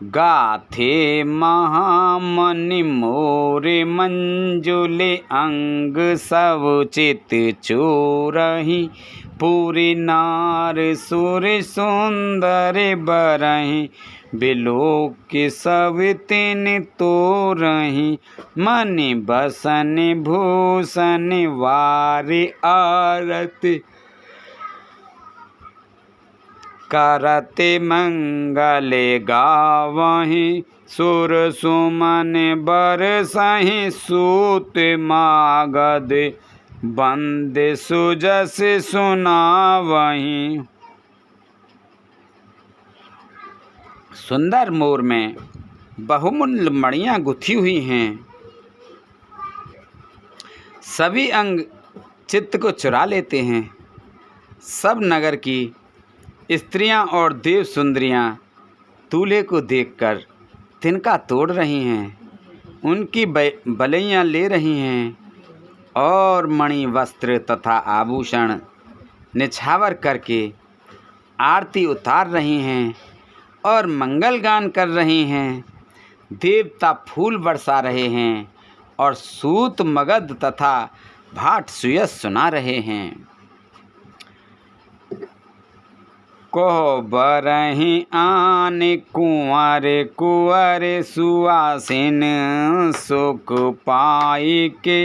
गाथे महामणि मोरे, मंजुले अंग सब चित चोरहि। पूरी नार सुर सुंदर बरहि, बिलोक सब तिन तोरहि। मनि बसन भूषण वारि आरती, करते मंगल गावहि। सुर सुमन बरसहि, सूत मागध बंदे सुजस सुनावहि। सुंदर मोर में बहुमूल्य मणियाँ गुथी हुई हैं। सभी अंग चित्त को चुरा लेते हैं। सब नगर की स्त्रियां और देव सुंदरियां दूल्हे को देखकर तिनका तोड़ रही हैं, उनकी बलैयाँ ले रही हैं और मणि वस्त्र तथा आभूषण निछावर करके आरती उतार रही हैं और मंगल गान कर रही हैं। देवता फूल बरसा रहे हैं और सूत मगध तथा भाट सुयस सुना रहे हैं। कहो बरहि आन कुंवर कुंवर, सुआसिन सुख पाई के।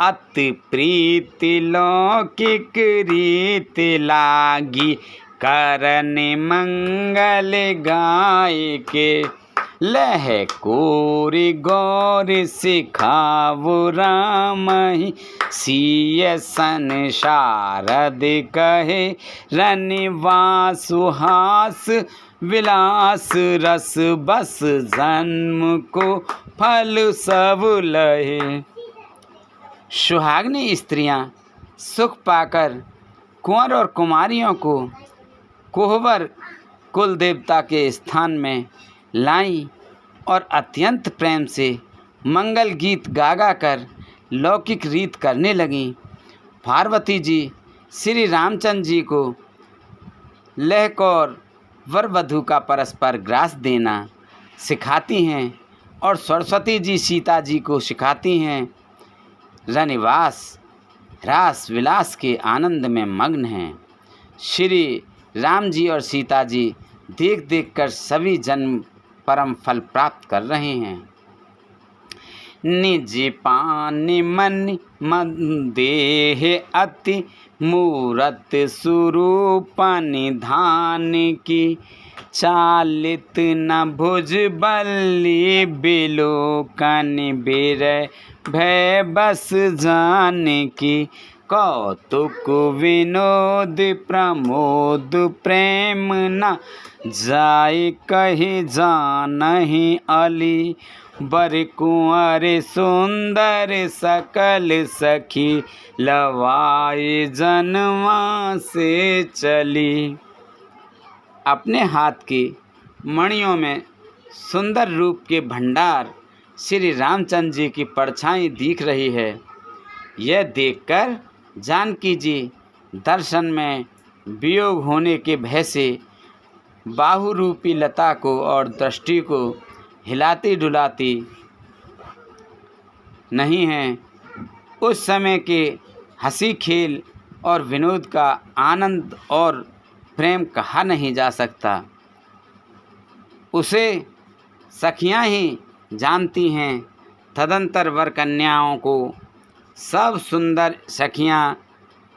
अति प्रीति लौकिक रीत लागी, करन मंगल गाय के। लह कोरि गौर सिखावु रामहि, सिय सन शारद कहे। रनिवासु हास विलास, रस बस जन्म को फल सब लहे। सुहागनी स्त्रियां सुख पाकर कुंवर और कुमारियों को कोहबर कुल देवता के स्थान में लाई और अत्यंत प्रेम से मंगल गीत गा कर लौकिक रीत करने लगीं। पार्वती जी श्री रामचंद्र जी को लहकौर वर वधू का परस्पर ग्रास देना सिखाती हैं और सरस्वती जी सीता जी को सिखाती हैं। रनिवास रास विलास के आनंद में मग्न हैं। श्री राम जी और सीता जी देख देख कर सभी जन्म परम फल प्राप्त कर रहे हैं। निज पानि मन देह अति, मूरत स्वरूप निधान की। चालित न भुज बल्ली, बिलोकन बिरह भय बस जान की। कौतुक विनोद प्रमोद प्रेम न जाय कहि जानहि अली। बर कुंवर सुंदर सकल सखी, लवाए जनवा से चली। अपने हाथ की मणियों में सुंदर रूप के भंडार श्री रामचंद्र जी की परछाई दिख रही है। यह देखकर जानकी जी दर्शन में वियोग होने के भय से बाहु रूपी लता को और दृष्टि को हिलाती डुलाती नहीं हैं। उस समय के हंसी खेल और विनोद का आनंद और प्रेम कहा नहीं जा सकता। उसे सखियां ही जानती हैं। तदंतर वर कन्याओं को सब सुंदर सखियाँ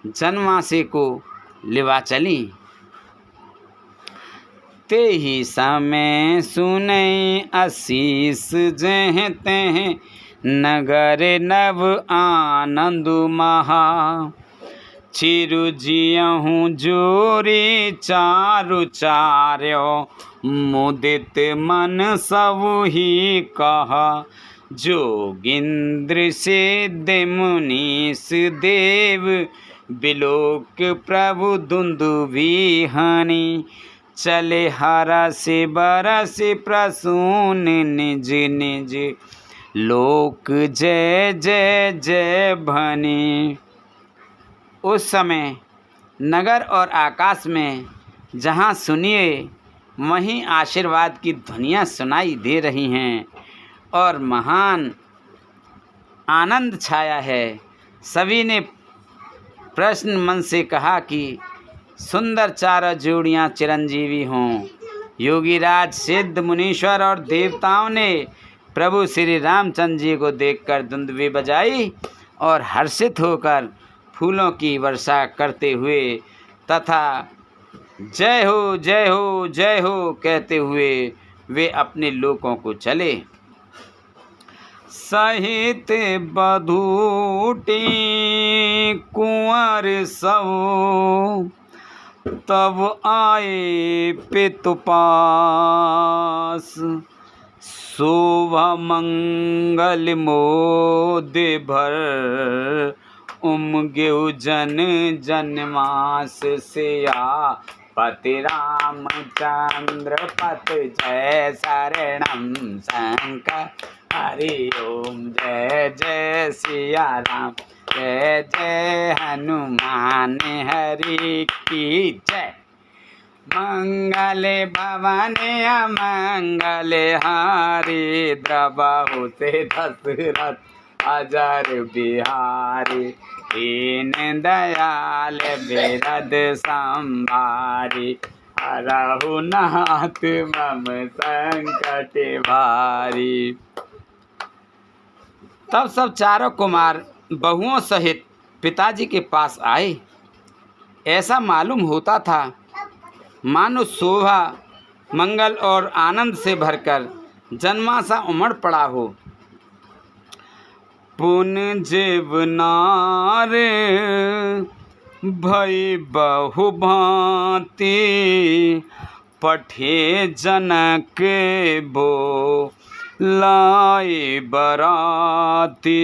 जनमासे को लिवा चली। ते ही समय सुनई आशीष जह तह नगर नव आनंद महा। चिरु जियहूँ जोरी चारु चार्यो मुदित मन सब ही कहा। जोगिंद्र सिद्ध मुनीष देव बिलोक प्रभु दुंदुभी हनि। चले हरस बरस प्रसून निज निज लोक जय जय जय भनी। उस समय नगर और आकाश में जहाँ सुनिए वहीं आशीर्वाद की ध्वनियाँ सुनाई दे रही हैं और महान आनंद छाया है। सभी ने प्रश्न मन से कहा कि सुंदर चार जोड़ियाँ चिरंजीवी हों। योगीराज सिद्ध मुनीश्वर और देवताओं ने प्रभु श्री रामचंद्र जी को देखकर दुंदुभी बजाई और हर्षित होकर फूलों की वर्षा करते हुए तथा जय हो जय हो जय हो कहते हुए वे अपने लोकों को चले। सहित बधूटी कुंवर सब तब आए पितु पास। शोभा मंगल मोद भर उमगेउ जन जन्मास सिया। पति रामचंद्र पत जय शरणम शंकर। हरि ओम जय जय सिया राम जय जय हनुमान हरि की जय। मंगल भवन अमंगल हारी द्रबाहु से दशरथ अजर बिहारी। दीन दयाल बिरद संभारी। हरहु नाथ मम संकट भारी। तब सब चारों कुमार बहुओं सहित पिताजी के पास आए। ऐसा मालूम होता था मानो शोभा मंगल और आनंद से भरकर जन्मासा उमड़ पड़ा हो। पुन जीवनार भई बहु भांति। पठे जनक बो लाए बराती।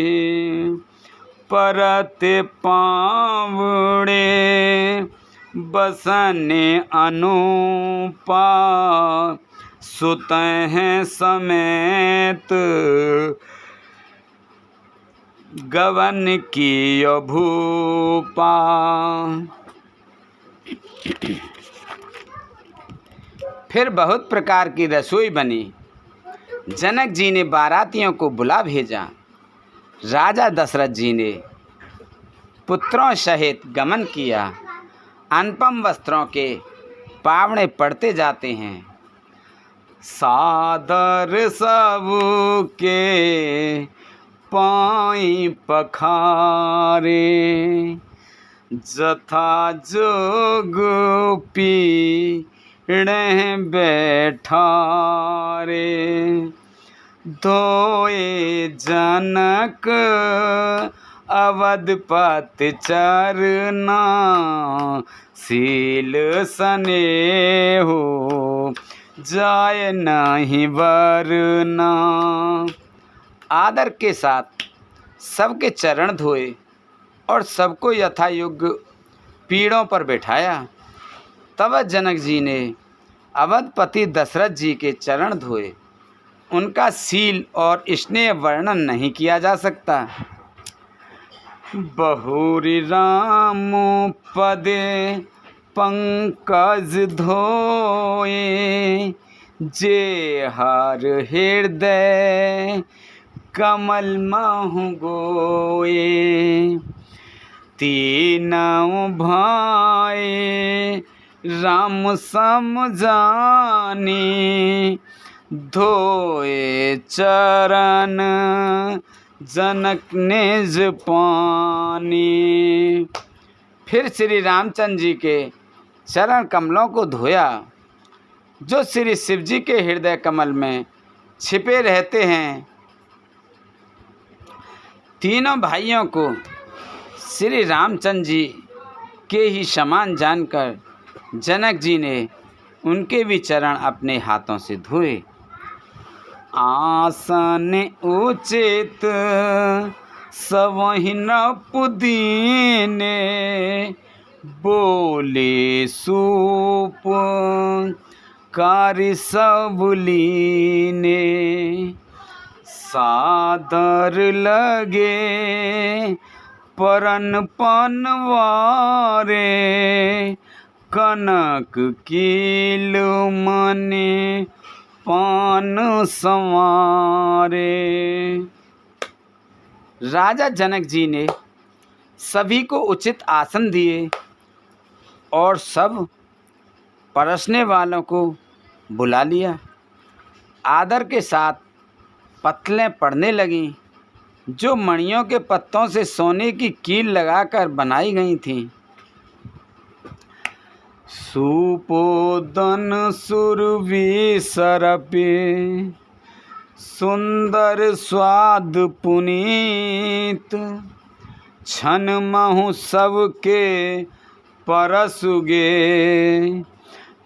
परत पावड़े बसने अनुपा। सुत हैं समेत गवन की भूपा। फिर बहुत प्रकार की रसोई बनी। जनक जी ने बारातियों को बुला भेजा। राजा दशरथ जी ने पुत्रों सहित गमन किया। अनुपम वस्त्रों के पावड़े पड़ते जाते हैं। सादर सब के पाई पखारे। जथा जोग पीड़े बैठारे। धोए जनक अवधपत चरना। शील स्नेहो जाय नहीं वरना। आदर के साथ सबके चरण धोए और सबको यथा योग्य पीड़ों पर बैठाया। तब जनक जी ने अवधपति दशरथ जी के चरण धोए। उनका शील और स्नेह वर्णन नहीं किया जा सकता। बहुरी राम पदे पंकज धोए। जे हर हृदय कमल महु गोए। तीनों भाई राम सम जानी। धोए चरण जनक निज पानी। फिर श्री रामचंद्र जी के चरण कमलों को धोया, जो श्री शिव जी के हृदय कमल में छिपे रहते हैं। तीनों भाइयों को श्री रामचंद्र जी के ही समान जानकर जनक जी ने उनके भी चरण अपने हाथों से धोए। आसन उचित सबहि न पुदीने, बोले सूप कार्य सब लीने। सादर लगे परन पनवारे, कनक कील मने पान संवारे। राजा जनक जी ने सभी को उचित आसन दिए और सब परसने वालों को बुला लिया। आदर के साथ पत्तलें पड़ने लगीं, जो मणियों के पत्तों से सोने की कील लगाकर बनाई गई थीं। सुपोदन सुरभि सरपे, सुंदर स्वाद पुनीत। छन महु सबके परसुगे,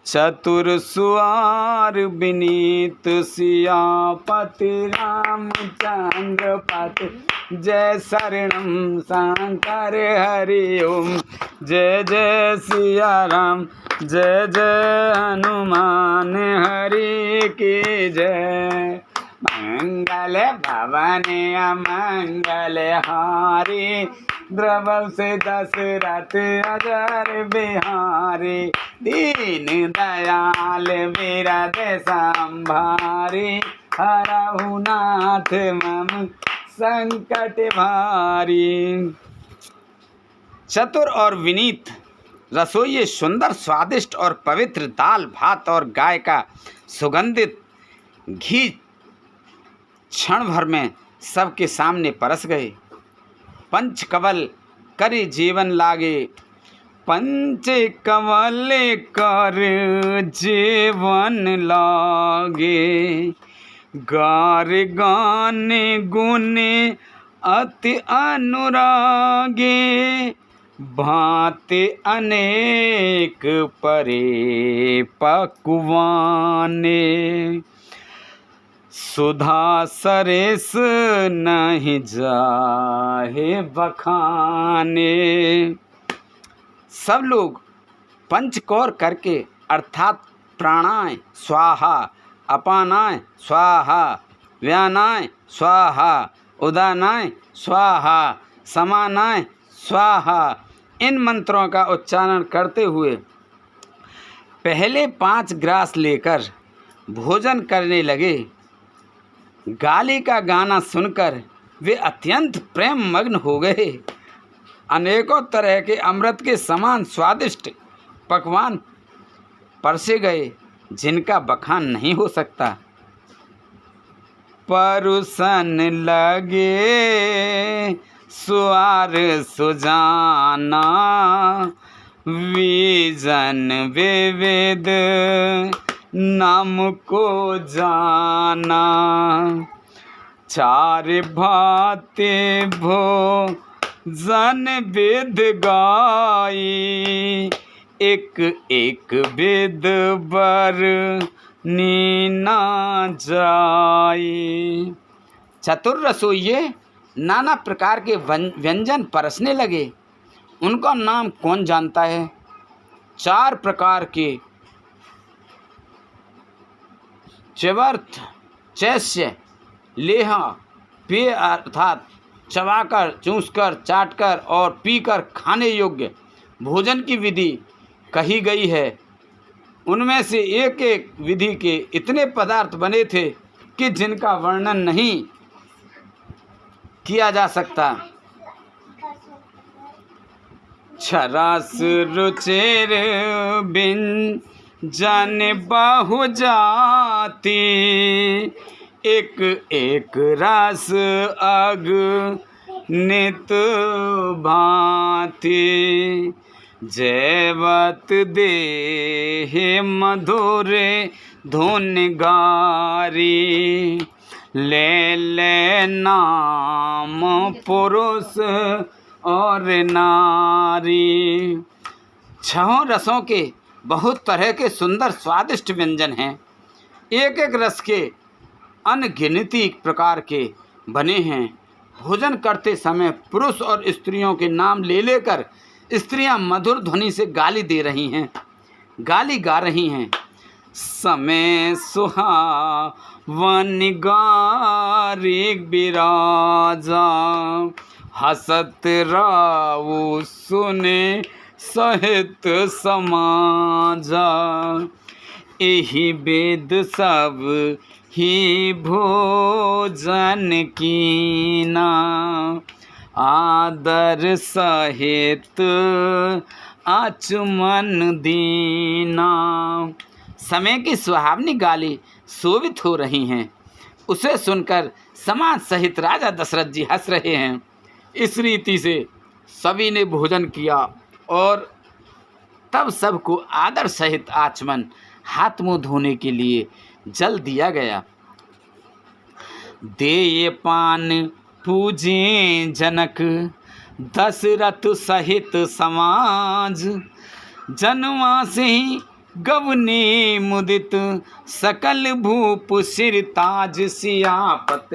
चतुर सुआर विनीत। सियापति रामचंद्र पति, जय शरणम शंकर हरि ओम। जय जय सिया राम, जय जय हनुमान हरि की जय। मंगल भवन अमंगल हारी, द्रवल से दशरथ अजर बिहारी। दीन दयाल विरद संभारी, हरहु नाथ मम संकट भारी। चतुर और विनीत रसोइये सुंदर स्वादिष्ट और पवित्र दाल भात और गाय का सुगंधित घी क्षण भर में सबके सामने परस गए। पंच कवल करि जीवन लागे, पंच कवल कर जीवन लागे। गार गाने गुने अति अनुरागे, भांति अनेक परे पकवाने। सुधा सरेस नहीं जाहे बखाने। सब लोग पंचकौर करके अर्थात प्राणाय स्वाहा, अपानाय स्वाहा, व्यानाय स्वाहा, उदानाय स्वाहा, समानाय स्वाहा, इन मंत्रों का उच्चारण करते हुए पहले 5 ग्रास लेकर भोजन करने लगे। गाली का गाना सुनकर वे अत्यंत प्रेम मग्न हो गए। अनेकों तरह के अमृत के समान स्वादिष्ट पकवान परसे गए, जिनका बखान नहीं हो सकता। परुसन लगे सुआर सुजाना, विजन विविध नाम को जाना। चार भाते भोजन विध गाई, एक एक विध बर नीना जाई। चतुर रसोइये नाना प्रकार के व्यंजन परसने लगे। उनका नाम कौन जानता है। 4 प्रकार के च्यवर्थ्य, चैस्य, लेहा, पेय अर्थात चबाकर, चूसकर, चाटकर और पीकर खाने योग्य भोजन की विधि कही गई है। उनमें से एक एक विधि के इतने पदार्थ बने थे कि जिनका वर्णन नहीं किया जा सकता। छरास रुचिर बिन जन बहु जाति, एक एक रस अग नित भांति, जैवत देह मधुर धुन गारी, ले ले नाम पुरुष और नारी। छहों रसों के बहुत तरह के सुंदर स्वादिष्ट व्यंजन हैं। एक एक रस के अनगिनती प्रकार के बने हैं। भोजन करते समय पुरुष और स्त्रियों के नाम ले लेकर स्त्रियां मधुर ध्वनि से गाली दे रही हैं, गाली गा रही हैं। समय सुहावन गारी बिराजा, हसत राउ सुने सहित समाजा। एहि वेद सब ही भोजन कीना, आदर सहित आचमन दीना। समय की सुहावनी गाली शोभित हो रही हैं। उसे सुनकर समाज सहित राजा दशरथ जी हंस रहे हैं। इस रीति से सभी ने भोजन किया और तब सबको आदर सहित आचमन, हाथ मुँह धोने के लिए जल दिया गया। देय पान पूजे जनक, दशरथ सहित समाज। जनवा से ही गवनी मुदित, सकल भूप सिर ताज। सियापत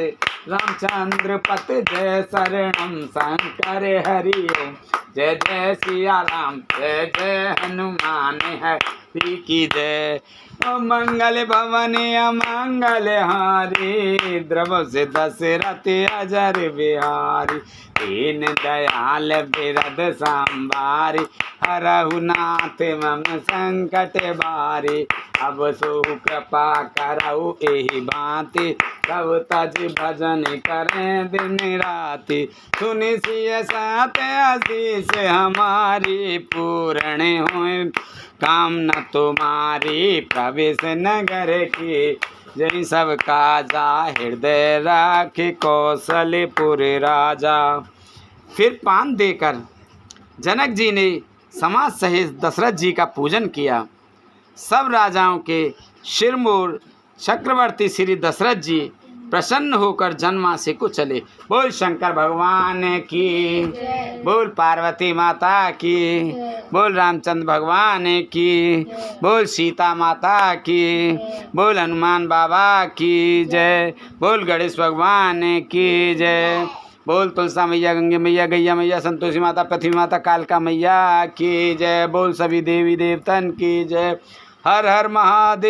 रामचंद्र पत, जय शरणम शंकर हरि ओम। जय जय सिया राम, जय जय हनुमान हरि की जय। मंगल भवन अमंगल हारी, द्रव से दशरथ अजर बिहारी। दीन दयाल बिरद संभारी, हरहु नाथ मम संकट बारी। अब सो कृपा करऊ एहि भांति, सब तज भजन करें दिन राति। सुनि सिय सात आशीष हमारी, पूर्ण होए कामना तुम्हारी। प्रवेश नगर की, जय सब काजा हृदय राखे कौशलपुर राजा। फिर पान देकर जनक जी ने समाज सहित दशरथ जी का पूजन किया। सब राजाओं के शिरमूर चक्रवर्ती श्री दशरथ जी प्रसन्न होकर जनवासी को चले। बोल शंकर भगवान की, बोल पार्वती माता की, बोल रामचंद्र भगवान की, बोल सीता माता की, बोल हनुमान बाबा की जय, बोल गणेश भगवान की जय, बोल तुलसा मैया, गंगे मैया, गैया मैया, संतोषी माता, पृथ्वी माता, कालका मैया की जय। बोल सभी देवी देवतन की जय। हर हर महादेव।